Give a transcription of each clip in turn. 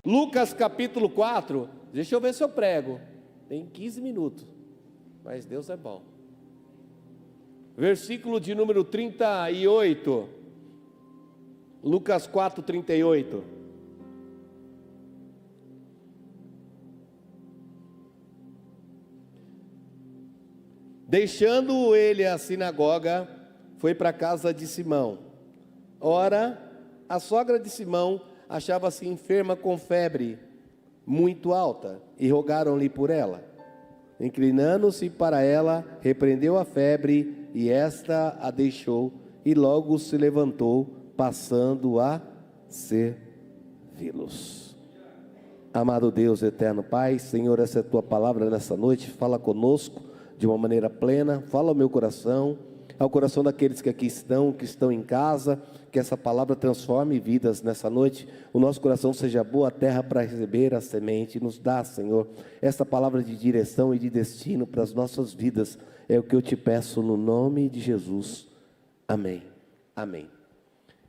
Lucas capítulo 4, deixa eu ver se eu prego, tem 15 minutos, mas Deus é bom. Versículo de número 38, Lucas 4, 38. Deixando ele a sinagoga, foi para a casa de Simão. Ora, a sogra de Simão achava-se enferma com febre muito alta, e rogaram-lhe por ela. Inclinando-se para ela, repreendeu a febre, e esta a deixou, e logo se levantou, passando a servi-los. Amado Deus, eterno Pai, Senhor, essa é a tua palavra nessa noite, fala conosco de uma maneira plena, fala ao meu coração, ao coração daqueles que aqui estão, que estão em casa, que essa palavra transforme vidas nessa noite, o nosso coração seja boa terra para receber a semente, nos dá, Senhor, essa palavra de direção e de destino para as nossas vidas, é o que eu te peço no nome de Jesus, amém, amém.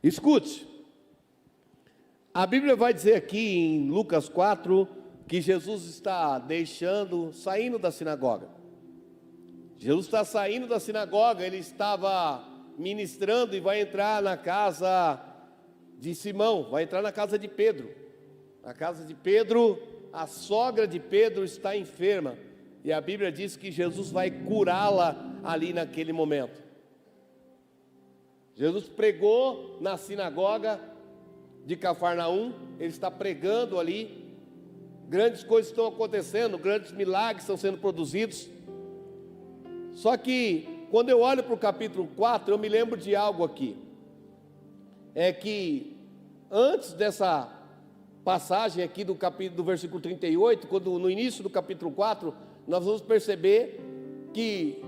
Escute, a Bíblia vai dizer aqui em Lucas 4, que Jesus está saindo da sinagoga. Jesus está saindo da sinagoga, ele estava ministrando e vai entrar na casa de Simão, vai entrar na casa de Pedro. Na casa de Pedro, a sogra de Pedro está enferma, e a Bíblia diz que Jesus vai curá-la ali naquele momento. Jesus pregou na sinagoga de Cafarnaum, ele está pregando ali, grandes coisas estão acontecendo, grandes milagres estão sendo produzidos. Só que, quando eu olho para o capítulo 4, eu me lembro de algo aqui. É que, antes dessa passagem aqui do versículo 38, quando no início do capítulo 4, nós vamos perceber que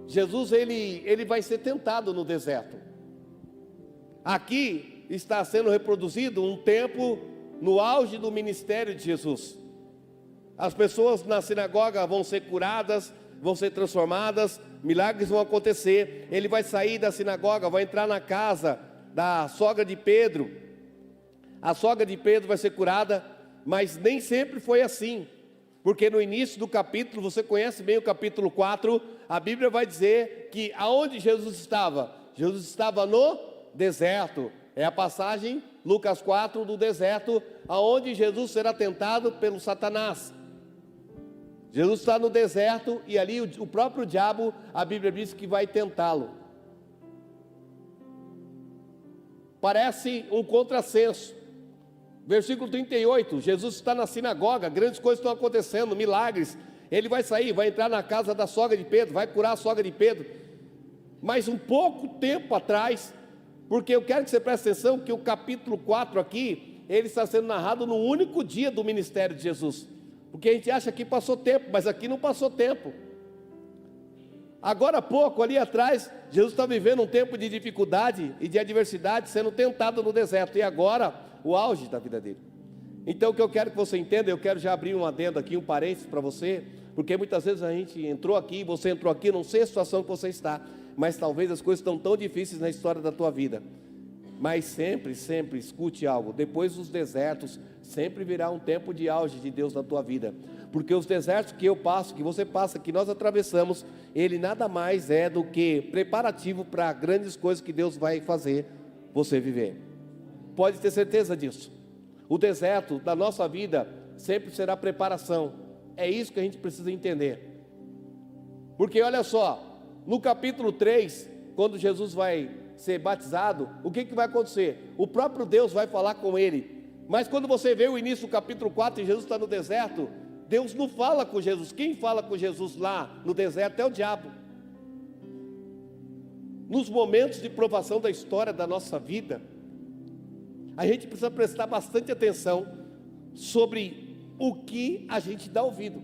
Jesus, ele vai ser tentado no deserto. Aqui está sendo reproduzido um tempo no auge do ministério de Jesus. As pessoas na sinagoga vão ser curadas, vão ser transformadas, milagres vão acontecer. Ele vai sair da sinagoga, vai entrar na casa da sogra de Pedro. A sogra de Pedro vai ser curada, mas nem sempre foi assim, porque no início do capítulo, você conhece bem o capítulo 4, a Bíblia vai dizer que aonde Jesus estava? Jesus estava no deserto. É a passagem, Lucas 4, do deserto, aonde Jesus será tentado pelo Satanás. Jesus está no deserto e ali o próprio diabo, a Bíblia diz que vai tentá-lo. Parece um contrassenso. Versículo 38, Jesus está na sinagoga, grandes coisas estão acontecendo, milagres. Ele vai sair, vai entrar na casa da sogra de Pedro, vai curar a sogra de Pedro. Mas um pouco tempo atrás, porque eu quero que você preste atenção que o capítulo 4 aqui, ele está sendo narrado no único dia do ministério de Jesus. Porque a gente acha que passou tempo, mas aqui não passou tempo. Agora há pouco, ali atrás, Jesus está vivendo um tempo de dificuldade e de adversidade, sendo tentado no deserto, e agora, o auge da vida dele. Então o que eu quero que você entenda, eu quero já abrir um adendo aqui, um parênteses para você, porque muitas vezes a gente entrou aqui, você entrou aqui, não sei a situação que você está, mas talvez as coisas estão tão difíceis na história da tua vida. Mas sempre, sempre escute algo, depois dos desertos, sempre virá um tempo de auge de Deus na tua vida, porque os desertos que eu passo, que você passa, que nós atravessamos, ele nada mais é do que preparativo para grandes coisas que Deus vai fazer você viver. Pode ter certeza disso. O deserto da nossa vida sempre será preparação, é isso que a gente precisa entender. Porque olha só, no capítulo 3, quando Jesus vai ser batizado, o que vai acontecer? O próprio Deus vai falar com ele. Mas quando você vê o início do capítulo 4 e Jesus está no deserto, Deus não fala com Jesus. Quem fala com Jesus lá no deserto é o diabo. Nos momentos de provação da história da nossa vida, a gente precisa prestar bastante atenção sobre o que a gente dá ouvido.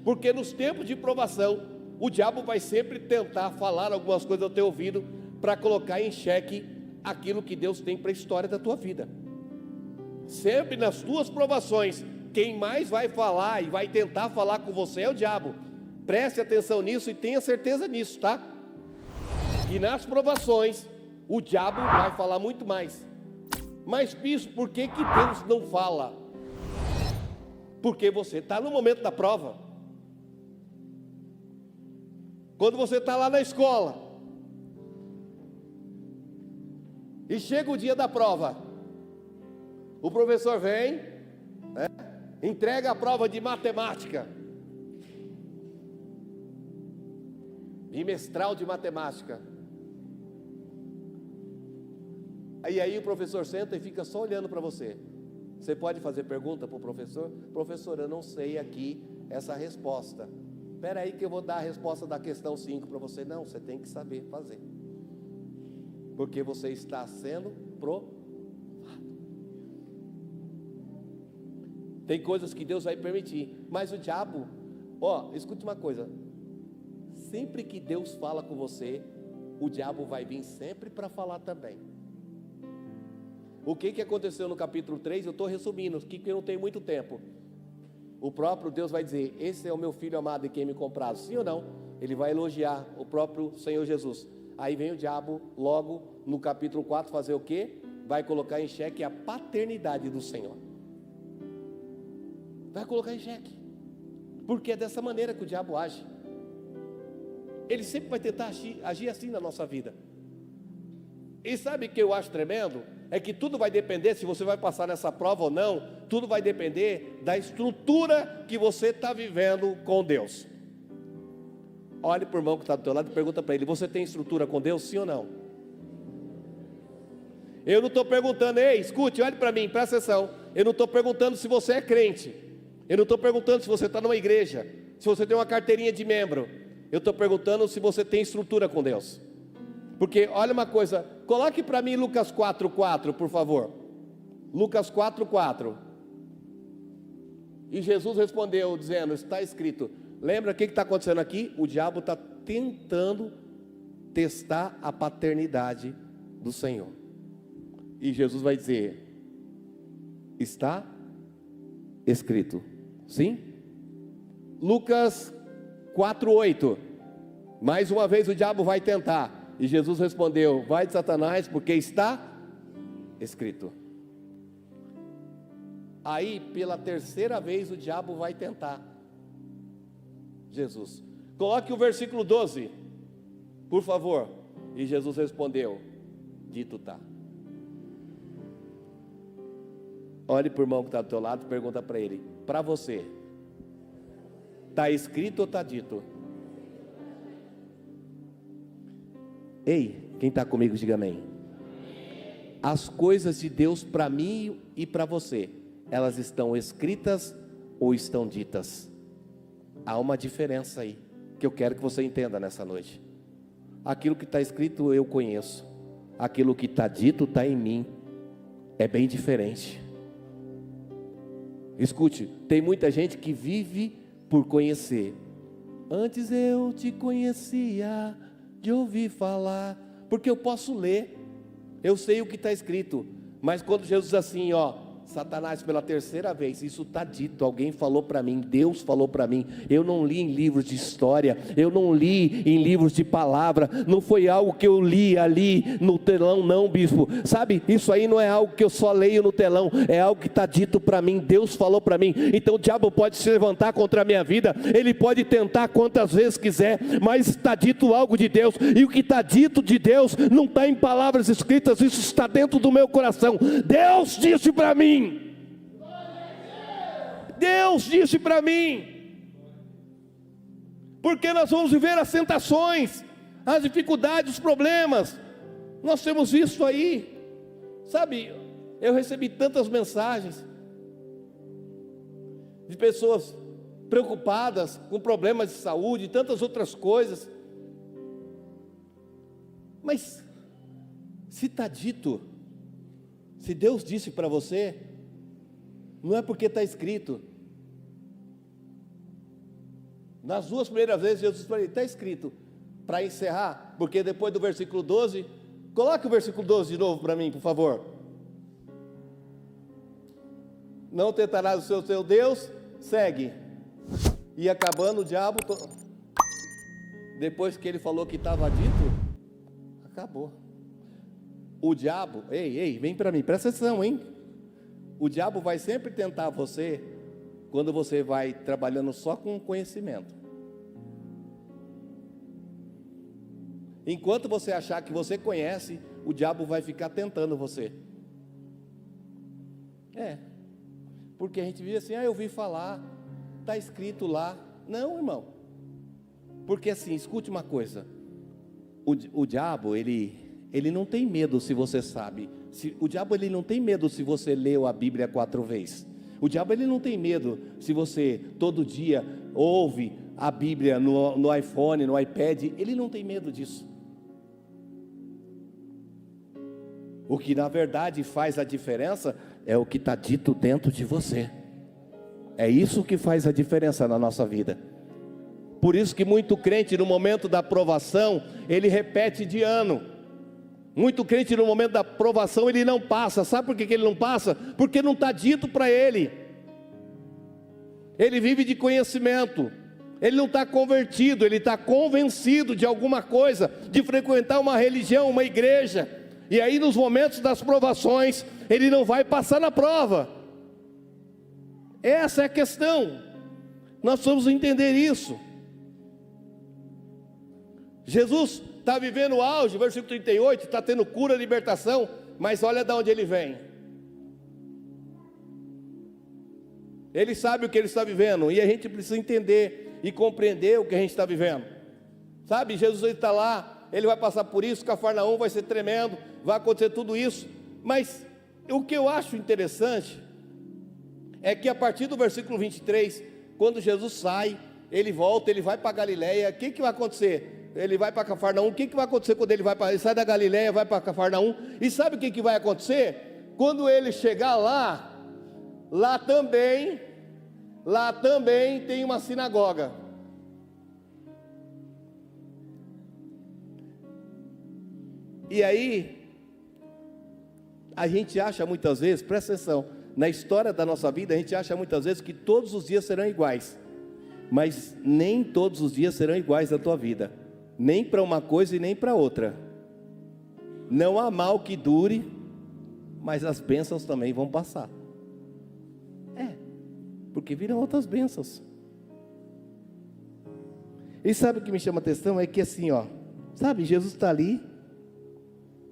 Porque nos tempos de provação, o diabo vai sempre tentar falar algumas coisas ao teu ouvido para colocar em xeque aquilo que Deus tem para a história da tua vida. Sempre nas tuas provações, quem mais vai falar e vai tentar falar com você é o diabo. Preste atenção nisso e tenha certeza nisso, tá? E nas provações, o diabo vai falar muito mais. Mas bispo, por que Deus não fala? Porque você está no momento da prova. Quando você está lá na escola e chega o dia da prova, o professor vem, né, entrega a prova de matemática, bimestral de matemática. Aí o professor senta e fica só olhando para você. Você pode fazer pergunta para o professor? Professor, eu não sei aqui essa resposta. Espera aí que eu vou dar a resposta da questão 5 para você. Não, você tem que saber fazer. Porque você está sendo provado. Tem coisas que Deus vai permitir. Mas o diabo, escute uma coisa. Sempre que Deus fala com você, o diabo vai vir sempre para falar também. O que aconteceu no capítulo 3, eu estou resumindo, porque eu não tenho muito tempo. O próprio Deus vai dizer, esse é o meu filho amado em quem me comprazo, sim ou não? Ele vai elogiar o próprio Senhor Jesus. Aí vem o diabo, logo no capítulo 4, fazer o quê? Vai colocar em xeque a paternidade do Senhor. Vai colocar em xeque. Porque é dessa maneira que o diabo age. Ele sempre vai tentar agir assim na nossa vida. E sabe o que eu acho tremendo? É que tudo vai depender, se você vai passar nessa prova ou não, tudo vai depender da estrutura que você está vivendo com Deus. Olhe para o irmão que está do teu lado e pergunta para ele, você tem estrutura com Deus, sim ou não? Eu não estou perguntando, ei, escute, olhe para mim, presta atenção. Eu não estou perguntando se você é crente. Eu não estou perguntando se você está numa igreja, se você tem uma carteirinha de membro. Eu estou perguntando se você tem estrutura com Deus. Porque, olha uma coisa, coloque para mim Lucas 4,4, por favor. Lucas 4,4. E Jesus respondeu, dizendo, está escrito. Lembra o que está acontecendo aqui? O diabo está tentando testar a paternidade do Senhor. E Jesus vai dizer, está escrito. Sim? Lucas 4,8. Mais uma vez o diabo vai tentar. E Jesus respondeu, vai de Satanás, porque está escrito. Aí, pela terceira vez, o diabo vai tentar Jesus. Coloque o versículo 12, por favor. E Jesus respondeu, dito está. Olhe para o irmão que está do teu lado e pergunta para ele, para você, está escrito ou está dito? Ei, quem está comigo, diga amém. As coisas de Deus para mim e para você, elas estão escritas ou estão ditas? Há uma diferença aí, que eu quero que você entenda nessa noite. Aquilo que está escrito eu conheço, aquilo que está dito está em mim, é bem diferente. Escute, tem muita gente que vive por conhecer. Antes eu te conhecia de ouvir falar, porque eu posso ler, eu sei o que está escrito, mas quando Jesus diz assim, Satanás, pela terceira vez, isso está dito, alguém falou para mim, Deus falou para mim, eu não li em livros de história, eu não li em livros de palavra, não foi algo que eu li ali no telão não, bispo, sabe, isso aí não é algo que eu só leio no telão, é algo que está dito para mim, Deus falou para mim. Então o diabo pode se levantar contra a minha vida, ele pode tentar quantas vezes quiser, mas está dito algo de Deus, e o que está dito de Deus, não está em palavras escritas, isso está dentro do meu coração. Deus disse para mim, Deus disse para mim, porque nós vamos viver as tentações, as dificuldades, os problemas, nós temos visto aí, sabe, eu recebi tantas mensagens, de pessoas preocupadas com problemas de saúde, e tantas outras coisas, mas, se está dito, se Deus disse para você, não é porque está escrito. Nas duas primeiras vezes Jesus falou, está escrito, para encerrar, porque depois do versículo 12, coloque o versículo 12 de novo para mim, por favor. Não tentarás o seu Deus, segue. E acabando o diabo, depois que ele falou que estava dito, acabou. O diabo, ei, vem para mim, presta atenção, hein? O diabo vai sempre tentar você quando você vai trabalhando só com conhecimento. Enquanto você achar que você conhece, o diabo vai ficar tentando você. Porque a gente vive assim, eu ouvi falar, está escrito lá. Não, irmão. Porque assim, escute uma coisa. O diabo, ele não tem medo se você sabe. O diabo, ele não tem medo se você leu a Bíblia 4 vezes. O diabo, ele não tem medo se você todo dia ouve a Bíblia no iPhone, no iPad. Ele não tem medo disso. O que na verdade faz a diferença é o que está dito dentro de você. É isso que faz a diferença na nossa vida. Por isso que muito crente no momento da provação, ele repete de ano. Muito crente no momento da provação, ele não passa. Sabe por que ele não passa? Porque não está dito para ele. Ele vive de conhecimento. Ele não está convertido, ele está convencido de alguma coisa, de frequentar uma religião, uma igreja. E aí nos momentos das provações, ele não vai passar na prova. Essa é a questão. Nós precisamos entender isso. Jesus está vivendo o auge, versículo 38, está tendo cura, libertação, mas olha de onde ele vem. Ele sabe o que ele está vivendo, e a gente precisa entender e compreender o que a gente está vivendo. Sabe, Jesus está lá, ele vai passar por isso, Cafarnaum vai ser tremendo, vai acontecer tudo isso, mas o que eu acho interessante é que a partir do versículo 23, quando Jesus sai, ele volta, ele vai para Galileia, o que vai acontecer? Ele vai para Cafarnaum, o que vai acontecer quando ele sai da Galileia, vai para Cafarnaum, e sabe o que vai acontecer? Quando ele chegar lá também tem uma sinagoga. E aí, a gente acha muitas vezes, presta atenção, na história da nossa vida, a gente acha muitas vezes que todos os dias serão iguais, mas nem todos os dias serão iguais na tua vida, nem para uma coisa e nem para outra. Não há mal que dure, mas as bênçãos também vão passar. Porque viram outras bênçãos. E sabe o que me chama a atenção? É que assim, sabe, Jesus está ali,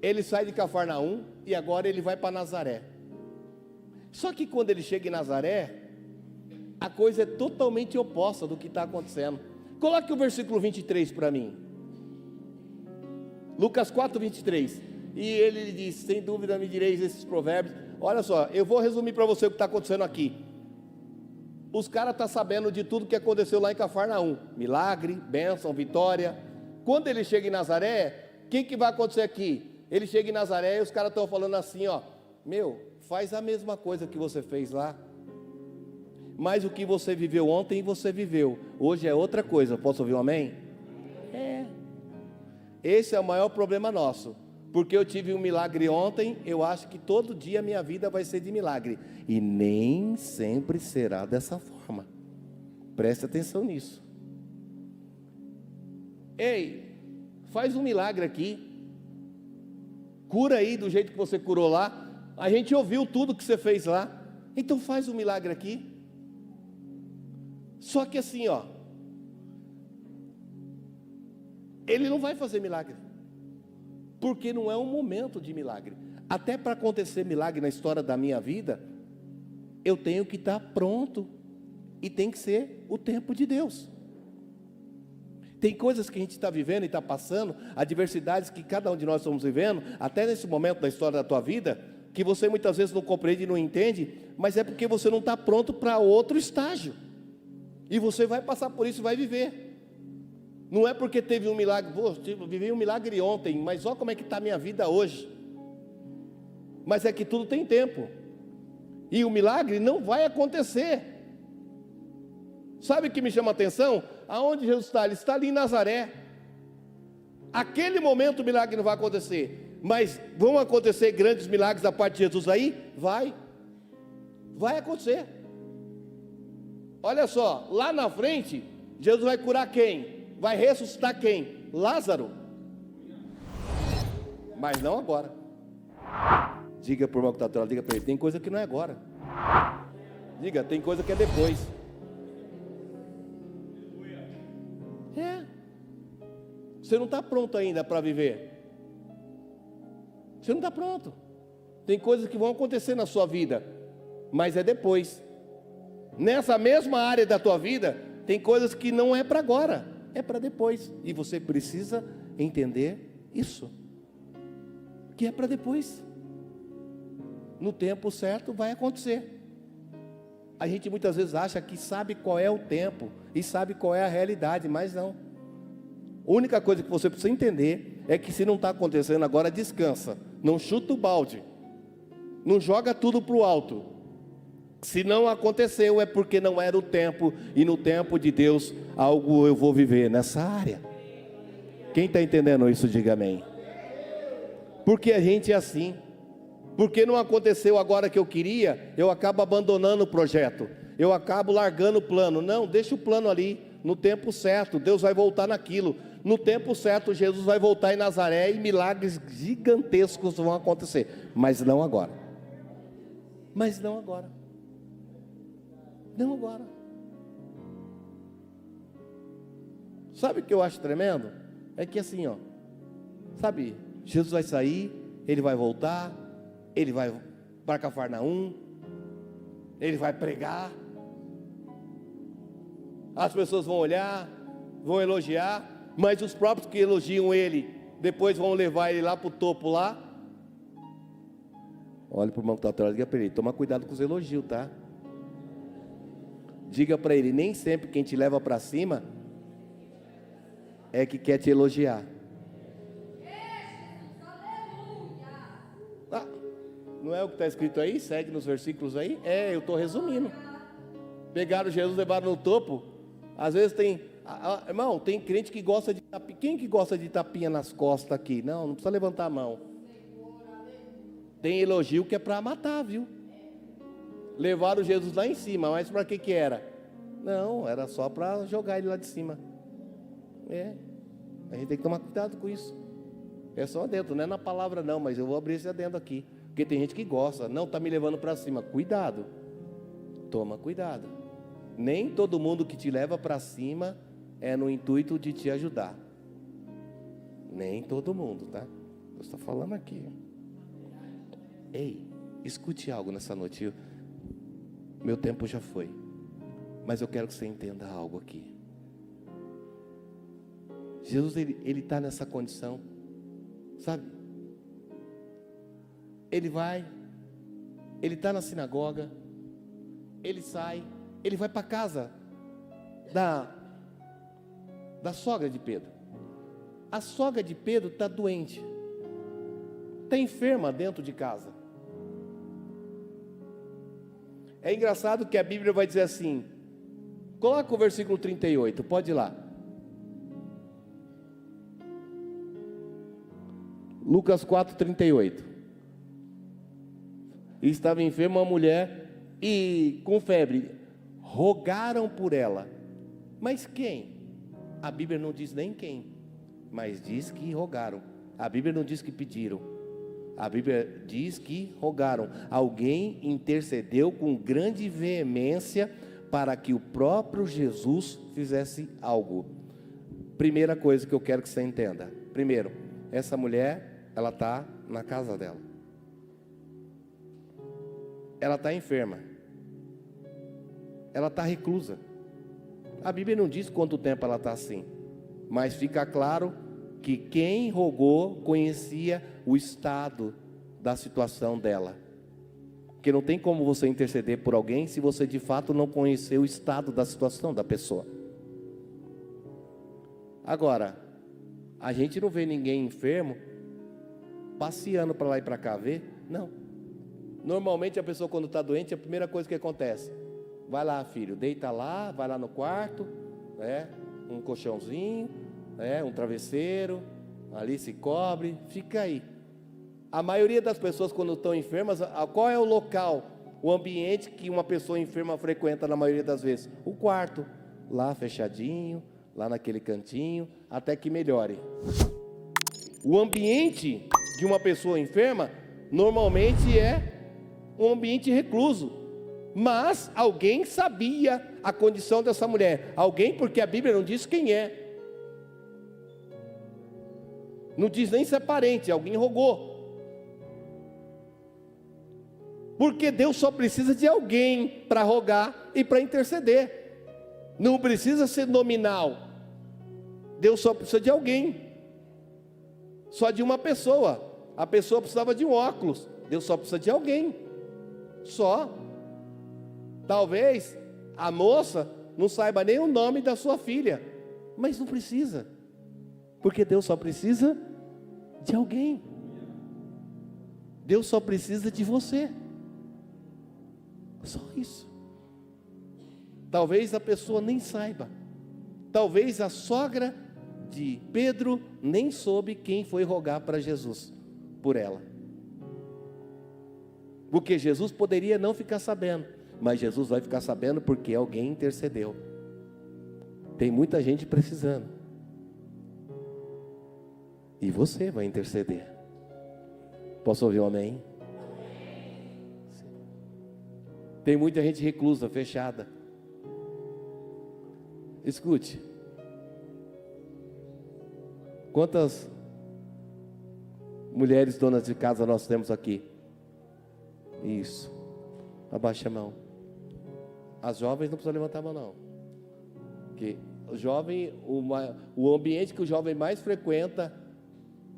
ele sai de Cafarnaum e agora ele vai para Nazaré. Só que quando ele chega em Nazaré, a coisa é totalmente oposta do que está acontecendo. Coloque o versículo 23 para mim. Lucas 4, 23. E ele lhe diz: sem dúvida me direis esses provérbios. Olha só, eu vou resumir para você o que está acontecendo aqui. Os caras estão sabendo de tudo que aconteceu lá em Cafarnaum. Milagre, bênção, vitória. Quando ele chega em Nazaré, o que vai acontecer aqui? Ele chega em Nazaré e os caras estão falando assim, faz a mesma coisa que você fez lá. Mas o que você viveu ontem, você viveu. Hoje é outra coisa. Posso ouvir um amém? Esse é o maior problema nosso. Porque eu tive um milagre ontem, eu acho que todo dia a minha vida vai ser de milagre. E nem sempre será dessa forma. Preste atenção nisso. Ei, faz um milagre aqui. Cura aí do jeito que você curou lá. A gente ouviu tudo que você fez lá. Então faz um milagre aqui. Só que assim, ele não vai fazer milagre. Porque não é um momento de milagre. Até para acontecer milagre na história da minha vida, eu tenho que estar pronto. E tem que ser o tempo de Deus. Tem coisas que a gente está vivendo e está passando, adversidades que cada um de nós estamos vivendo, até nesse momento da história da tua vida, que você muitas vezes não compreende e não entende, mas é porque você não está pronto para outro estágio. E você vai passar por isso e vai viver. Não é porque teve um milagre, vivi um milagre ontem, mas olha como é que está a minha vida hoje. Mas é que tudo tem tempo. E o milagre não vai acontecer. Sabe o que me chama a atenção? Aonde Jesus está? Ele está ali em Nazaré. Aquele momento o milagre não vai acontecer. Mas vão acontecer grandes milagres da parte de Jesus aí? Vai acontecer. Olha só, lá na frente, Jesus vai curar quem? Vai ressuscitar quem? Lázaro. Mas não agora. Diga por irmão que está do teu lado, diga para ele, tem coisa que não é agora. Diga, tem coisa que é depois. Você não está pronto ainda para viver. Você não está pronto. Tem coisas que vão acontecer na sua vida, mas é depois. Nessa mesma área da tua vida, tem coisas que não é para agora, é para depois. E você precisa entender isso, que é para depois. No tempo certo vai acontecer. A gente muitas vezes acha que sabe qual é o tempo e sabe qual é a realidade, mas não. A única coisa que você precisa entender é que se não está acontecendo agora, descansa. Não chuta o balde. Não joga tudo para o alto. Se não aconteceu é porque não era o tempo. E no tempo de Deus, algo eu vou viver nessa área. Quem está entendendo isso, diga amém. Porque a gente é assim. Porque não aconteceu agora que eu queria, eu acabo abandonando o projeto. Eu acabo largando o plano. Não, deixa o plano ali. No tempo certo, Deus vai voltar naquilo. No tempo certo, Jesus vai voltar em Nazaré e milagres gigantescos vão acontecer. Mas não agora. Mas não agora. Não agora. Sabe o que eu acho tremendo? É que assim, ó. Sabe, Jesus vai sair, Ele vai voltar, Ele vai para Cafarnaum, Ele vai pregar. As pessoas vão olhar, vão elogiar, mas os próprios que elogiam ele, depois vão levar ele lá para o topo lá. Olha para o irmão que está atrás, diga para ele, toma cuidado com os elogios, tá? Diga para ele, nem sempre quem te leva para cima é que quer te elogiar. Ah, não é o que está escrito aí? Segue nos versículos aí? É, eu estou resumindo. Pegaram Jesus, levaram no topo. Às vezes tem, irmão, tem crente que gosta de tapinha. Quem que gosta de tapinha nas costas aqui? Não precisa levantar a mão. Tem elogio que é para matar, viu? Levaram Jesus lá em cima, mas para que era? Não, era só para jogar ele lá de cima. A gente tem que tomar cuidado com isso. É só dentro, não é na palavra não, mas eu vou abrir esse adendo aqui. Porque tem gente que gosta, não está me levando para cima. Cuidado, toma cuidado. Nem todo mundo que te leva para cima é no intuito de te ajudar. Nem todo mundo, tá? Eu estou falando aqui. Ei, escute algo nessa noite. Meu tempo já foi. Mas eu quero que você entenda algo aqui. Jesus, ele está nessa condição. Sabe? Ele vai. Ele está na sinagoga. Ele sai. Ele vai para a casa da sogra de Pedro. A sogra de Pedro está doente, está enferma dentro de casa. É engraçado que a Bíblia vai dizer assim, coloca o versículo 38, pode ir lá. Lucas 4:38. E estava enferma uma mulher e com febre. Rogaram por ela. Mas quem? A Bíblia não diz nem quem, mas diz que rogaram. A Bíblia não diz que pediram. A Bíblia diz que rogaram. Alguém intercedeu com grande veemência para que o próprio Jesus fizesse algo. Primeira coisa que eu quero que você entenda. Primeiro, essa mulher, ela está na casa dela. Ela está enferma. Ela está reclusa. A Bíblia não diz quanto tempo ela está assim, mas fica claro que quem rogou conhecia o estado da situação dela. Porque não tem como você interceder por alguém se você de fato não conhecer o estado da situação da pessoa. Agora, a gente não vê ninguém enfermo passeando para lá e para cá, vê? Não. Normalmente a pessoa quando está doente, a primeira coisa que acontece, vai lá, filho, deita lá, vai lá no quarto, um colchãozinho, um travesseiro, ali se cobre, fica aí. A maioria das pessoas quando estão enfermas, qual é o local, o ambiente que uma pessoa enferma frequenta na maioria das vezes? O quarto, lá fechadinho, lá naquele cantinho, até que melhore. O ambiente de uma pessoa enferma normalmente é um ambiente recluso. Mas alguém sabia a condição dessa mulher. Alguém, porque a Bíblia não diz quem é. Não diz nem se é parente, alguém rogou. Porque Deus só precisa de alguém para rogar e para interceder. Não precisa ser nominal. Deus só precisa de alguém. Só de uma pessoa. A pessoa precisava de um óculos. Deus só precisa de alguém. Só. Talvez a moça não saiba nem o nome da sua filha. Mas não precisa. Porque Deus só precisa de alguém. Deus só precisa de você. Só isso. Talvez a pessoa nem saiba. Talvez a sogra de Pedro nem soube quem foi rogar para Jesus por ela. Porque Jesus poderia não ficar sabendo, mas Jesus vai ficar sabendo porque alguém intercedeu. Tem muita gente precisando. E você vai interceder. Posso ouvir um amém? Tem muita gente reclusa, fechada. Escute. Quantas mulheres donas de casa nós temos aqui? Isso. Abaixa a mão. As jovens não precisam levantar a mão não. Porque o jovem, o ambiente que o jovem mais frequenta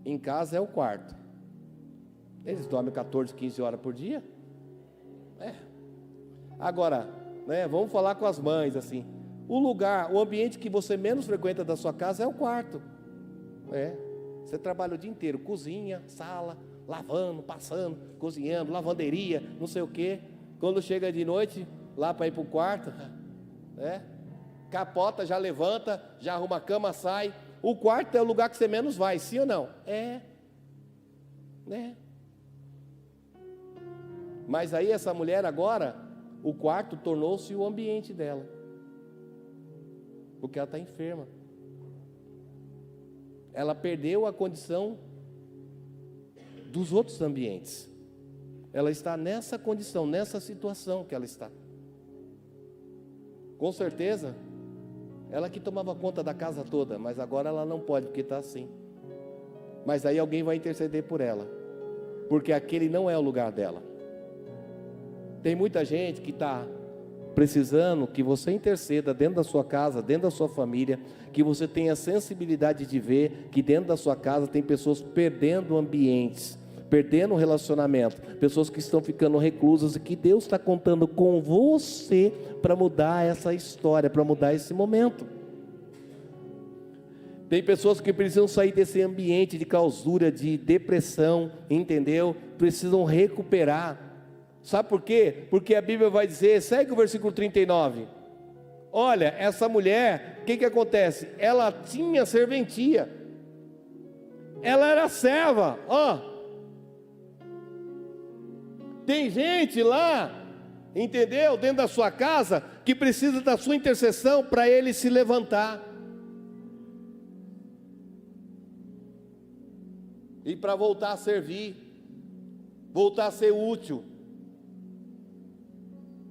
em casa é o quarto. Eles dormem 14, 15 horas por dia. Agora, vamos falar com as mães assim. O ambiente que você menos frequenta da sua casa é o quarto. Você trabalha o dia inteiro, cozinha, sala, lavando, passando, cozinhando, lavanderia, não sei o quê. Quando chega de noite, lá para ir para o quarto, capota, já levanta, já arruma a cama, sai. O quarto é o lugar que você menos vai, sim ou não? Mas aí essa mulher agora, o quarto tornou-se o ambiente dela. Porque ela está enferma. Ela perdeu a condição dos outros ambientes. Ela está nessa condição, nessa situação que ela está. Com certeza, ela que tomava conta da casa toda, mas agora ela não pode, porque está assim. Mas aí alguém vai interceder por ela, porque aquele não é o lugar dela. Tem muita gente que está precisando que você interceda dentro da sua casa, dentro da sua família, que você tenha sensibilidade de ver que dentro da sua casa tem pessoas perdendo ambientes, perdendo relacionamento, pessoas que estão ficando reclusas e que Deus está contando com você para mudar essa história, para mudar esse momento. Tem pessoas que precisam sair desse ambiente de clausura, de depressão, entendeu? Precisam recuperar. Sabe por quê? Porque a Bíblia vai dizer, segue o versículo 39. Olha, essa mulher, o que acontece? Ela tinha serventia. Ela era serva, Tem gente lá, entendeu? Dentro da sua casa, que precisa da sua intercessão para ele se levantar. E para voltar a servir, voltar a ser útil.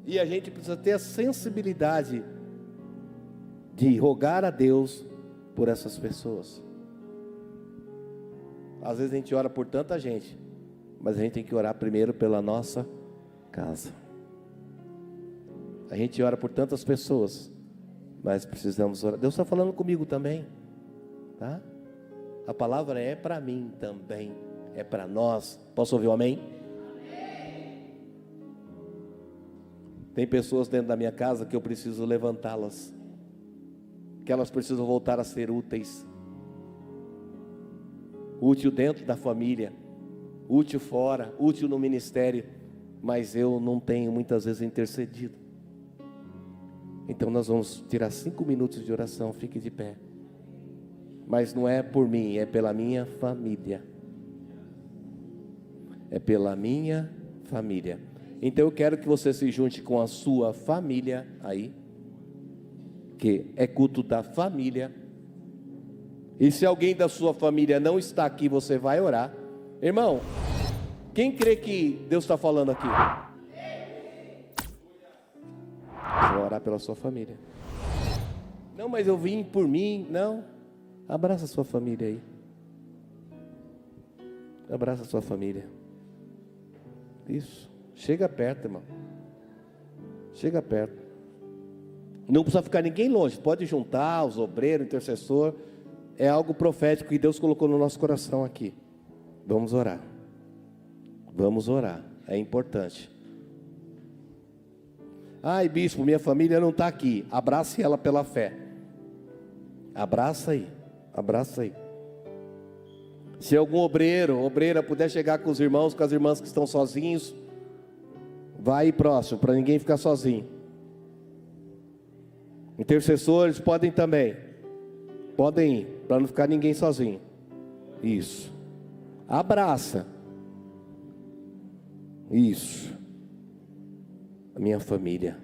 E a gente precisa ter a sensibilidade de rogar a Deus por essas pessoas. Às vezes a gente ora por tanta gente, mas a gente tem que orar primeiro pela nossa casa. A gente ora por tantas pessoas, mas precisamos orar. Deus está falando comigo também, tá? A palavra é para mim também, é para nós. Posso ouvir um amém? Tem pessoas dentro da minha casa que eu preciso levantá-las, que elas precisam voltar a ser úteis. Útil dentro da família, útil fora, útil no ministério, mas eu não tenho muitas vezes intercedido. Então nós vamos tirar 5 minutos de oração, fique de pé. Mas não é por mim, é pela minha família. É pela minha família. Então eu quero que você se junte com a sua família aí, que é culto da família. E se alguém da sua família não está aqui, você vai orar. Irmão, o Quem crê que Deus está falando aqui? Vou orar pela sua família. Não, mas eu vim por mim. Não. Abraça a sua família aí. Abraça a sua família. Isso. Chega perto, irmão. Chega perto. Não precisa ficar ninguém longe. Pode juntar os obreiros, intercessor. É algo profético que Deus colocou no nosso coração aqui. Vamos orar. Vamos orar. É importante. Ai, bispo, minha família não está aqui. Abrace ela pela fé. Abraça aí. Abraça aí. Se algum obreiro, obreira puder chegar com os irmãos, com as irmãs que estão sozinhos, vai aí próximo, para ninguém ficar sozinho. Intercessores podem também. Podem ir, para não ficar ninguém sozinho. Isso. Abraça. Isso. A minha família.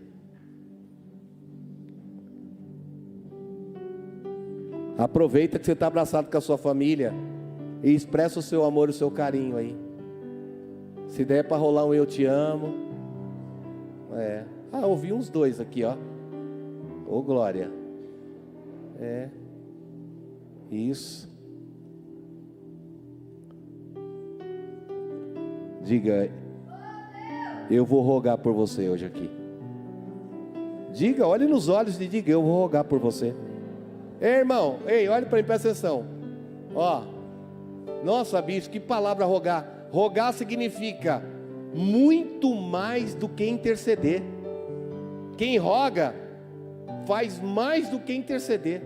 Aproveita que você está abraçado com a sua família e expressa o seu amor e o seu carinho aí. Se der para rolar um eu te amo. Ouvi uns dois aqui, ó. Ô glória. Isso. Diga, eu vou rogar por você hoje aqui. Diga, olhe nos olhos e diga, eu vou rogar por você. Ei, irmão, olhe para mim, presta atenção. Ó, nossa, bicho, que palavra rogar. Rogar significa muito mais do que interceder. Quem roga faz mais do que interceder.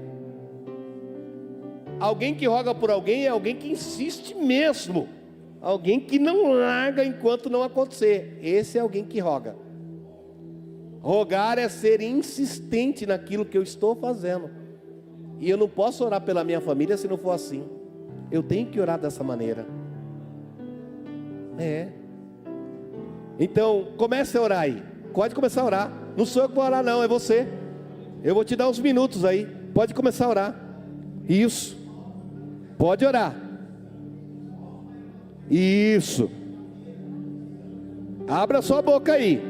Alguém que roga por alguém é alguém que insiste mesmo. Alguém que não larga enquanto não acontecer. Esse é alguém que roga. Rogar é ser insistente naquilo que eu estou fazendo. E eu não posso orar pela minha família se não for assim. Eu tenho que orar dessa maneira. Então, comece a orar aí. Pode começar a orar. Não sou eu que vou orar não, é você. Eu vou te dar uns minutos aí. Pode começar a orar. Isso. Pode orar. Isso. Abra sua boca aí.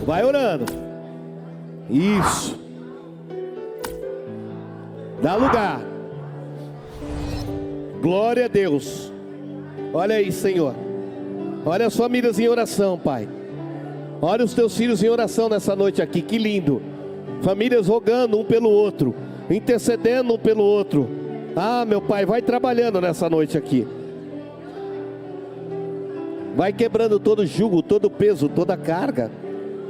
Vai orando. Isso. Dá lugar. Glória a Deus. Olha aí, Senhor. Olha as famílias em oração, Pai. Olha os teus filhos em oração nessa noite aqui. Que lindo. Famílias rogando um pelo outro, intercedendo um pelo outro. Ah, meu Pai, vai trabalhando nessa noite aqui. Vai quebrando todo jugo, todo peso, toda carga.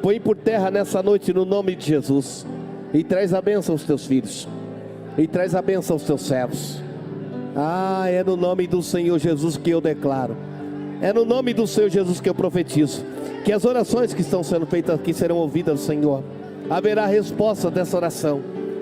Põe por terra nessa noite no nome de Jesus. E traz a bênção aos teus filhos. E traz a bênção aos teus servos. Ah, é no nome do Senhor Jesus que eu declaro. É no nome do Senhor Jesus que eu profetizo. Que as orações que estão sendo feitas aqui serão ouvidas, Senhor. Haverá resposta dessa oração.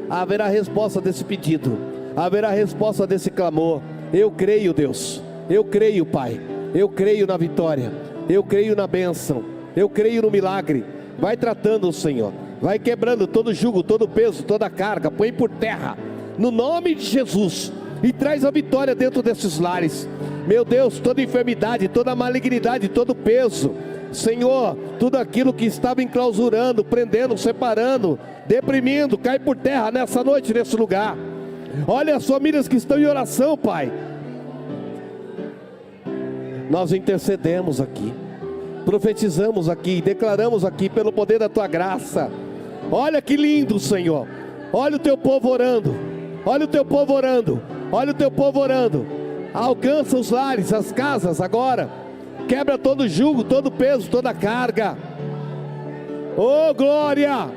Haverá resposta desse pedido. Haverá resposta desse clamor. Eu creio, Deus. Eu creio, Pai. Eu creio na vitória. Eu creio na bênção. Eu creio no milagre. Vai tratando, Senhor. Vai quebrando todo jugo, todo peso, toda carga. Põe por terra, no nome de Jesus. E traz a vitória dentro desses lares. Meu Deus, toda enfermidade, toda malignidade, todo peso, Senhor, tudo aquilo que estava enclausurando, prendendo, separando, deprimindo, cai por terra nessa noite, nesse lugar. Olha as famílias que estão em oração, Pai. Nós intercedemos aqui, profetizamos aqui, declaramos aqui pelo poder da Tua graça. Olha que lindo, Senhor. Olha o Teu povo orando. Olha o Teu povo orando. Olha o Teu povo orando. Alcança os lares, as casas agora. Quebra todo jugo, todo peso, toda carga. Oh, glória!